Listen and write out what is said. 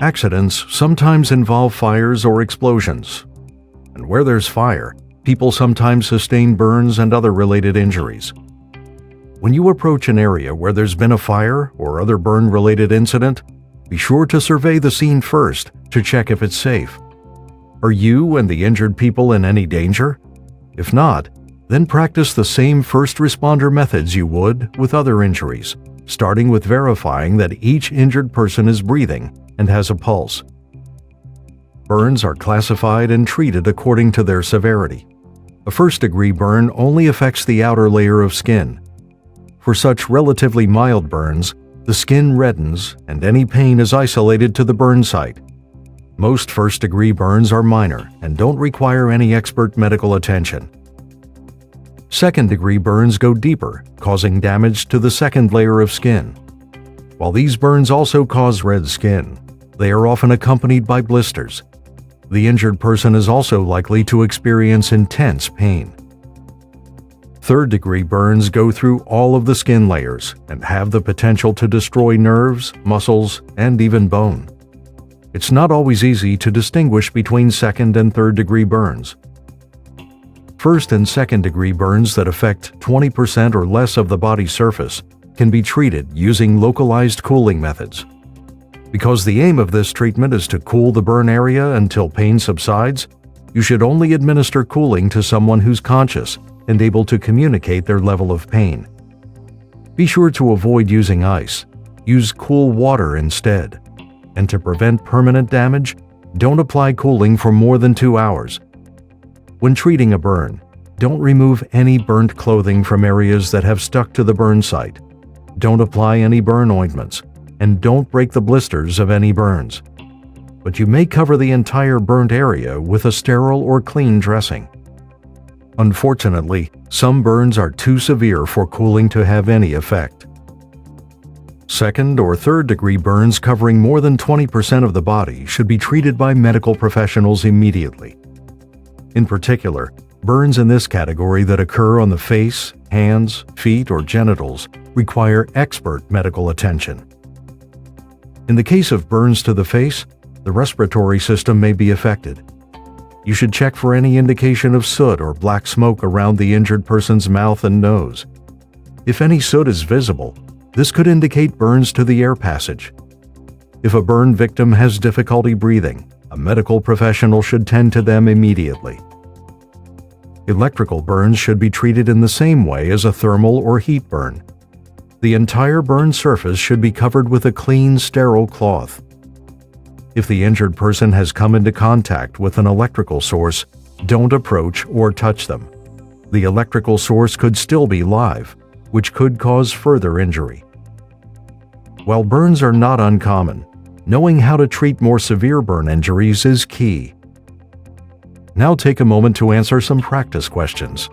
Accidents sometimes involve fires or explosions. And where there's fire, people sometimes sustain burns and other related injuries. When you approach an area where there's been a fire or other burn-related incident, be sure to survey the scene first to check if it's safe. Are you and the injured people in any danger? If not, then practice the same first responder methods you would with other injuries, starting with verifying that each injured person is breathing and has a pulse. Burns are classified and treated according to their severity. A first-degree burn only affects the outer layer of skin. For such relatively mild burns, the skin reddens and any pain is isolated to the burn site. Most first-degree burns are minor and don't require any expert medical attention. Second-degree burns go deeper, causing damage to the second layer of skin. While these burns also cause red skin, they are often accompanied by blisters. The injured person is also likely to experience intense pain. Third-degree burns go through all of the skin layers and have the potential to destroy nerves, muscles, and even bone. It's not always easy to distinguish between second and third-degree burns. First and second-degree burns that affect 20% or less of the body's surface can be treated using localized cooling methods. Because the aim of this treatment is to cool the burn area until pain subsides, you should only administer cooling to someone who's conscious and able to communicate their level of pain. Be sure to avoid using ice. Use cool water instead. And to prevent permanent damage, don't apply cooling for more than 2 hours. When treating a burn, don't remove any burnt clothing from areas that have stuck to the burn site. Don't apply any burn ointments, and don't break the blisters of any burns. But you may cover the entire burnt area with a sterile or clean dressing. Unfortunately, some burns are too severe for cooling to have any effect. Second or third-degree burns covering more than 20% of the body should be treated by medical professionals immediately. In particular, burns in this category that occur on the face, hands, feet, or genitals require expert medical attention. In the case of burns to the face, the respiratory system may be affected. You should check for any indication of soot or black smoke around the injured person's mouth and nose. If any soot is visible, this could indicate burns to the air passage. If a burn victim has difficulty breathing, a medical professional should tend to them immediately. Electrical burns should be treated in the same way as a thermal or heat burn. The entire burn surface should be covered with a clean, sterile cloth. If the injured person has come into contact with an electrical source, don't approach or touch them. The electrical source could still be live, which could cause further injury. While burns are not uncommon, knowing how to treat more severe burn injuries is key. Now take a moment to answer some practice questions.